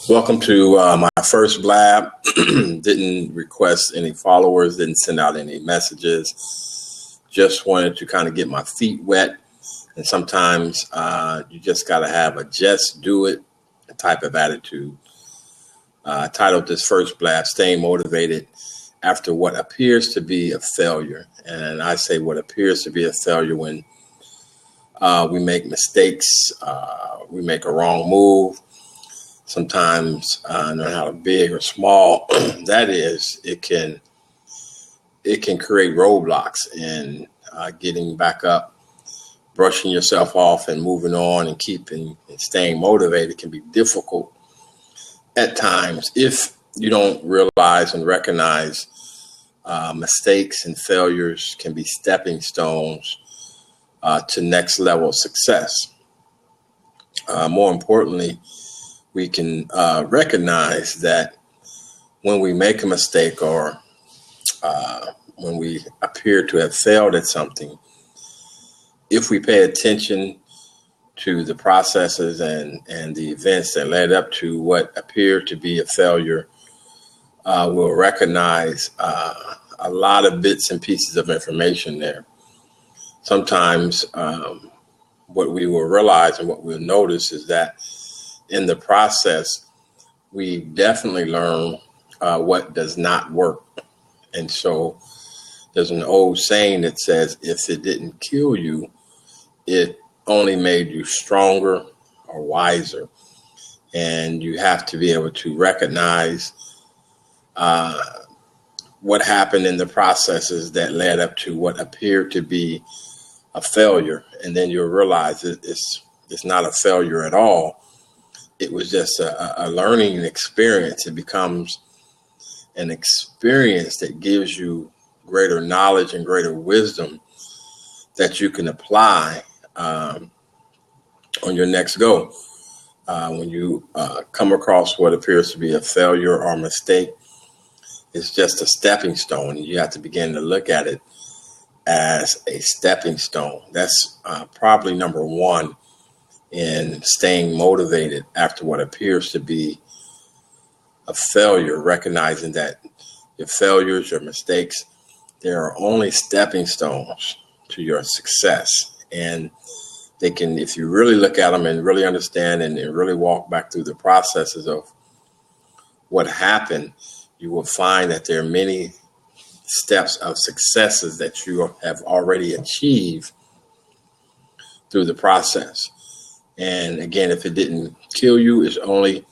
Welcome to my first blab. Didn't request any followers, didn't send out any messages. Just wanted to kind of get my feet wet. And sometimes you just got to have a just do it type of attitude. I titled this first blab, Staying Motivated After What Appears to Be a Failure. And I say what appears to be a failure when we make mistakes, we make a wrong move. Sometimes, no matter how big or small that is, it can create roadblocks in getting back up, brushing yourself off, and moving on and keeping and staying motivated can be difficult at times if you don't realize and recognize mistakes and failures can be stepping stones to next level success. More importantly, we can recognize that when we make a mistake or when we appear to have failed at something, if we pay attention to the processes and the events that led up to what appeared to be a failure, we'll recognize a lot of bits and pieces of information there. Sometimes what we will realize and what we'll notice is that in the process, we definitely learn what does not work. And so there's an old saying that says, if it didn't kill you, it only made you stronger or wiser. And you have to be able to recognize what happened in the processes that led up to what appeared to be a failure. And then you'll realize it's not a failure at all. It was just a learning experience. It becomes an experience that gives you greater knowledge and greater wisdom that you can apply on your next go. When you come across what appears to be a failure or a mistake, it's just a stepping stone. You have to begin to look at it as a stepping stone. That's probably number one in staying motivated after what appears to be a failure, recognizing that your failures, your mistakes, they are only stepping stones to your success. And they can, if you really look at them and really understand and really walk back through the processes of what happened, you will find that there are many steps of successes that you have already achieved through the process. And again, if it didn't kill you, it's only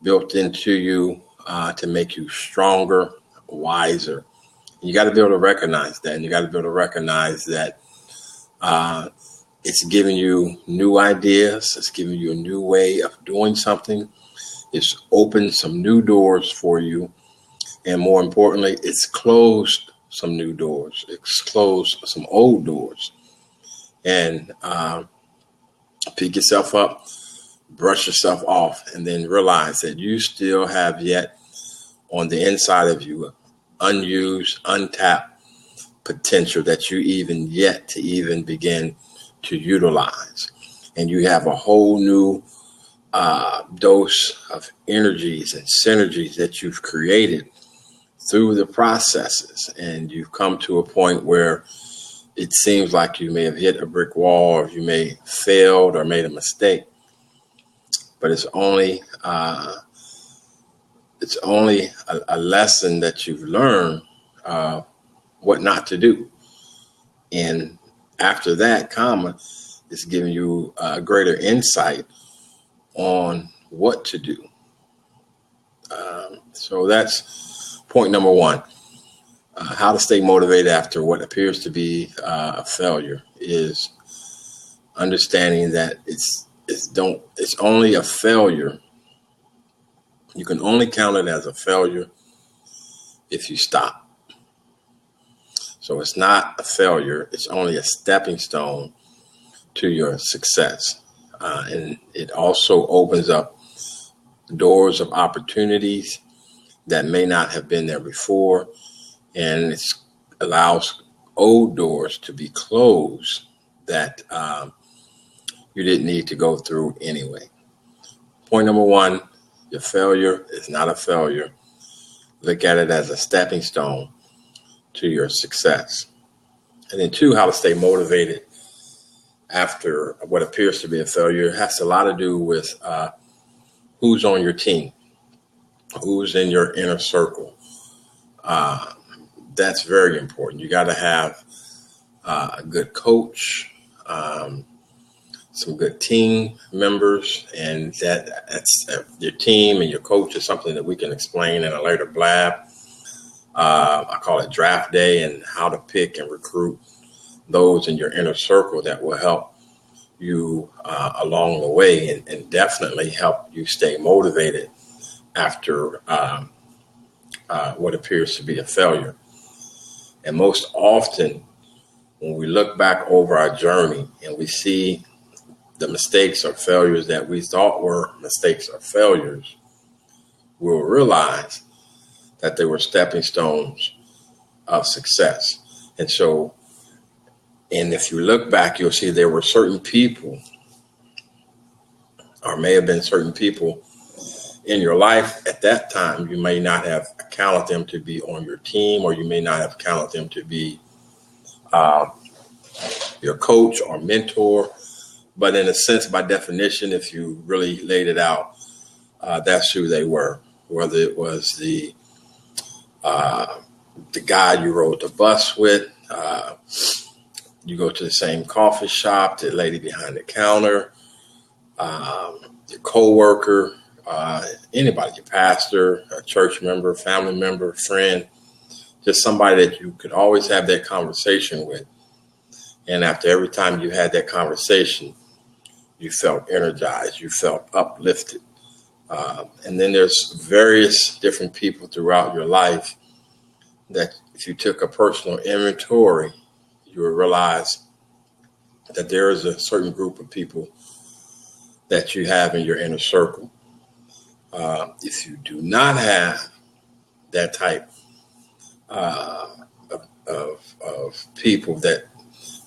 built into you to make you stronger, wiser. You got to be able to recognize that. And you got to be able to recognize that it's giving you new ideas. It's giving you a new way of doing something. It's opened some new doors for you. And more importantly, it's closed some new doors. It's closed some old doors. And pick yourself up, brush yourself off, and then realize that you still have yet on the inside of you unused, untapped potential that you even yet to even begin to utilize. And you have a whole new dose of energies and synergies that you've created through the processes. And you've come to a point where it seems like you may have hit a brick wall, or you may have failed or made a mistake, but it's only a lesson that you've learned what not to do. And after that, it's giving you a greater insight on what to do. So that's point number one. How to stay motivated after what appears to be a failure is understanding that it's only a failure. You can only count it as a failure if you stop. So it's not a failure. It's only a stepping stone to your success. And it also opens up doors of opportunities that may not have been there before. And it allows old doors to be closed that you didn't need to go through anyway. Point number one, Your failure is not a failure. Look at it as a stepping stone to your success. And then two, how to stay motivated after what appears to be a failure. It has a lot to do with who's on your team, who's in your inner circle. That's very important. You got to have a good coach, some good team members, and that's your team and your coach is something that we can explain in a later blab. I call it draft day, and how to pick and recruit those in your inner circle that will help you along the way and definitely help you stay motivated after what appears to be a failure. And most often, when we look back over our journey and we see the mistakes or failures that we thought were mistakes or failures, we'll realize that they were stepping stones of success. And so, and if you look back, you'll see there were certain people, or may have been certain people in your life at that time. You may not have counted them to be on your team, or you may not have counted them to be your coach or mentor. But in a sense, by definition, if you really laid it out, that's who they were. Whether it was the guy you rode the bus with, you go to the same coffee shop, the lady behind the counter, your coworker, anybody, your pastor, a church member, family member, friend, just somebody that you could always have that conversation with. And after every time you had that conversation, you felt energized, you felt uplifted. And then there's various different people throughout your life that if you took a personal inventory, you would realize that there is a certain group of people that you have in your inner circle. If you do not have that type of people that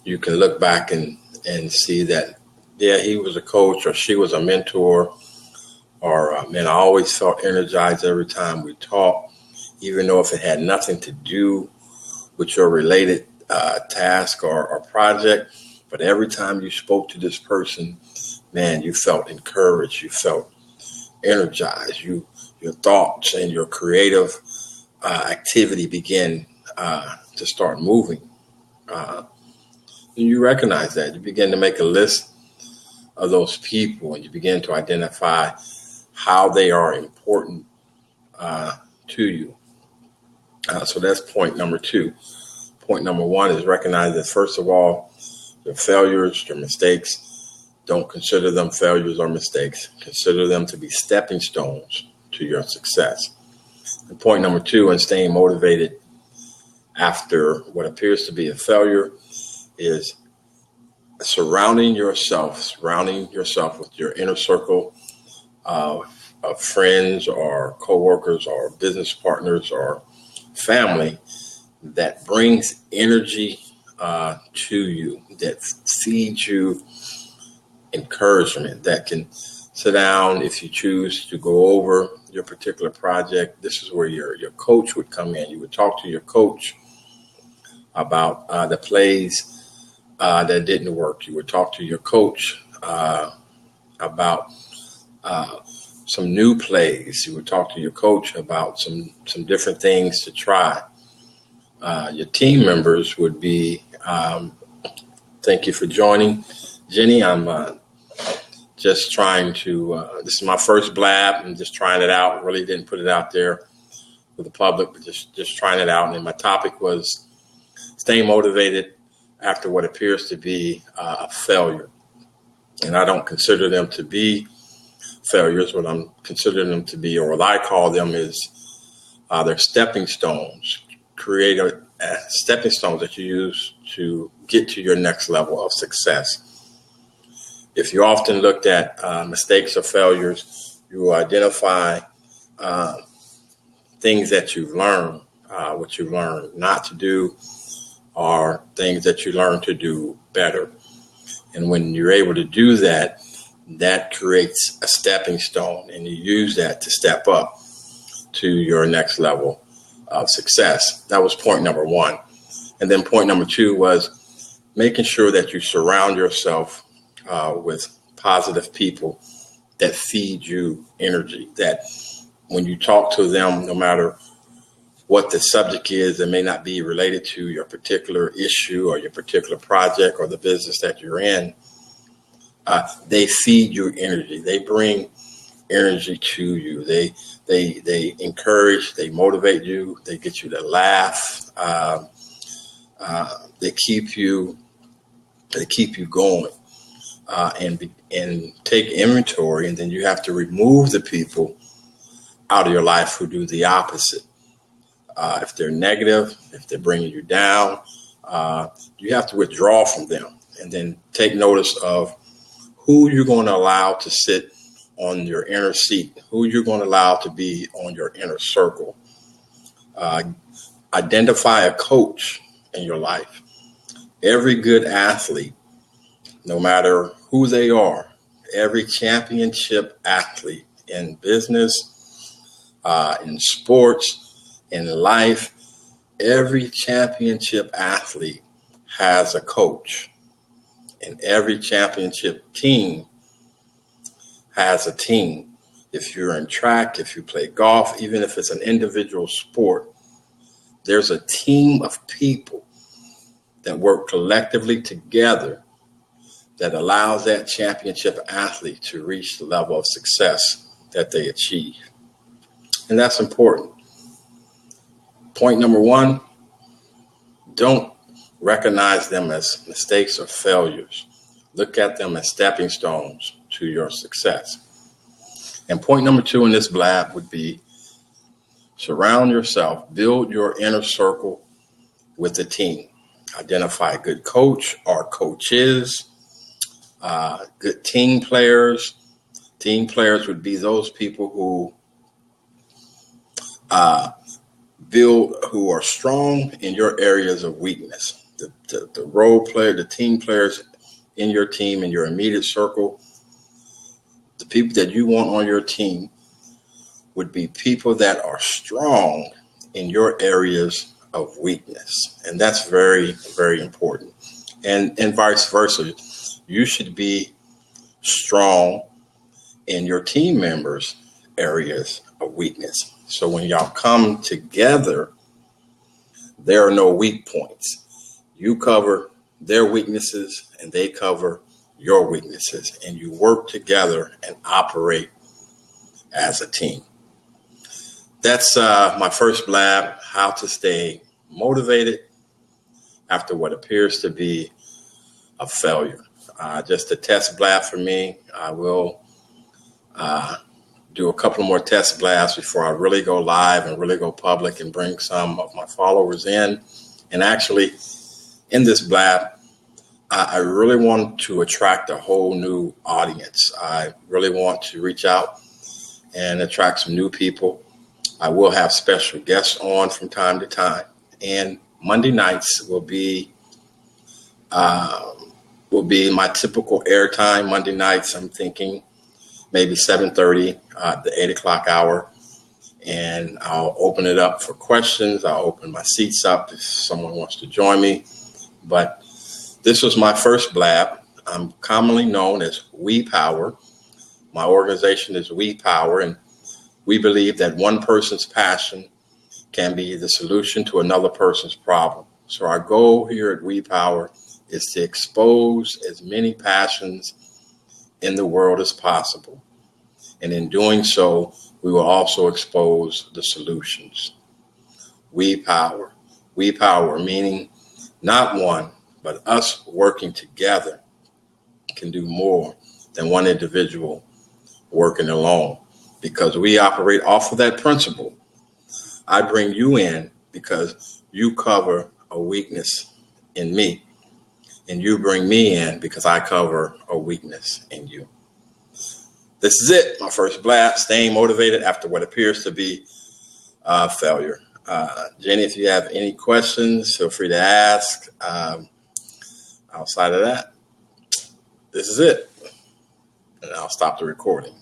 you can look back and see that, yeah, he was a coach or she was a mentor, or man, I always felt energized every time we talked, even though if it had nothing to do with your related task or project. But every time you spoke to this person, man, you felt encouraged, you felt energized, your thoughts and your creative activity began to start moving. And you recognize that. You begin to make a list of those people, and you begin to identify how they are important to you. So that's point number two. Point number one is recognize that, first of all, your failures, your mistakes, don't consider them failures or mistakes. Consider them to be stepping stones to your success. And point number two, in staying motivated after what appears to be a failure, is surrounding yourself with your inner circle of friends or coworkers or business partners or family that brings energy to you, that feeds you encouragement, that can sit down if you choose to go over your particular project. This is where your coach would come in. You would talk to your coach about the plays that didn't work. You would talk to your coach about some new plays. You would talk to your coach about some different things to try. Your team members would be, thank you for joining, Jenny. I'm just trying to, this is my first blab. I'm just trying it out. Really didn't put it out there for the public, but just trying it out. And then my topic was staying motivated after what appears to be a failure. And I don't consider them to be failures. What I'm considering them to be, or what I call them, is they're stepping stones. Create stepping stones that you use to get to your next level of success. If you often looked at mistakes or failures, you will identify things that you've learned, what you learned not to do, or things that you learn to do better. And when you're able to do that, that creates a stepping stone, and you use that to step up to your next level of success. That was point number one. And then point number two was making sure that you surround yourself with positive people that feed you energy, that when you talk to them, no matter what the subject is that may not be related to your particular issue or your particular project or the business that you're in, they feed you energy. They bring energy to you. They encourage, they motivate you, they get you to laugh. They keep you going, and take inventory. And then you have to remove the people out of your life who do the opposite. If they're negative, if they're bringing you down, you have to withdraw from them, and then take notice of who you're going to allow to sit on your inner seat, who you're going to allow to be on your inner circle. Identify a coach in your life. Every good athlete, no matter who they are, every championship athlete in business, in sports, in life, every championship athlete has a coach. And every championship team has a team. If you're in track, if you play golf, even if it's an individual sport, there's a team of people that work collectively together that allows that championship athlete to reach the level of success that they achieve. And that's important. Point number one, don't recognize them as mistakes or failures. Look at them as stepping stones to your success. And point number two in this blab would be surround yourself, build your inner circle with a team. Identify a good coach or coaches, good team players. Team players would be those people who who are strong in your areas of weakness. The role player, the team players in your team, in your immediate circle, the people that you want on your team would be people that are strong in your areas of weakness. And that's very, very important. And vice versa. You should be strong in your team members' areas of weakness. So when y'all come together, there are no weak points. You cover their weaknesses and they cover your weaknesses, and you work together and operate as a team. That's my first blab, how to stay motivated after what appears to be a failure. Just a test blab for me. I will do a couple more test blabs before I really go live and really go public and bring some of my followers in. And actually, in this blab, I really want to attract a whole new audience. I really want to reach out and attract some new people. I will have special guests on from time to time. And Monday nights will be my typical airtime. Monday nights, I'm thinking maybe 7:30, the 8 o'clock hour. And I'll open it up for questions. I'll open my seats up if someone wants to join me. But this was my first blab. I'm commonly known as We Power. My organization is We Power, and we believe that one person's passion can be the solution to another person's problem. So our goal here at We Power is to expose as many passions in the world as possible. And in doing so, we will also expose the solutions. We Power. We Power, meaning not one, but us working together can do more than one individual working alone, because we operate off of that principle. I bring you in because you cover a weakness in me, and you bring me in because I cover a weakness in you. This is it, my first blab, staying motivated after what appears to be a failure. Jenny, if you have any questions, feel free to ask. Outside of that, this is it. and I'll stop the recording.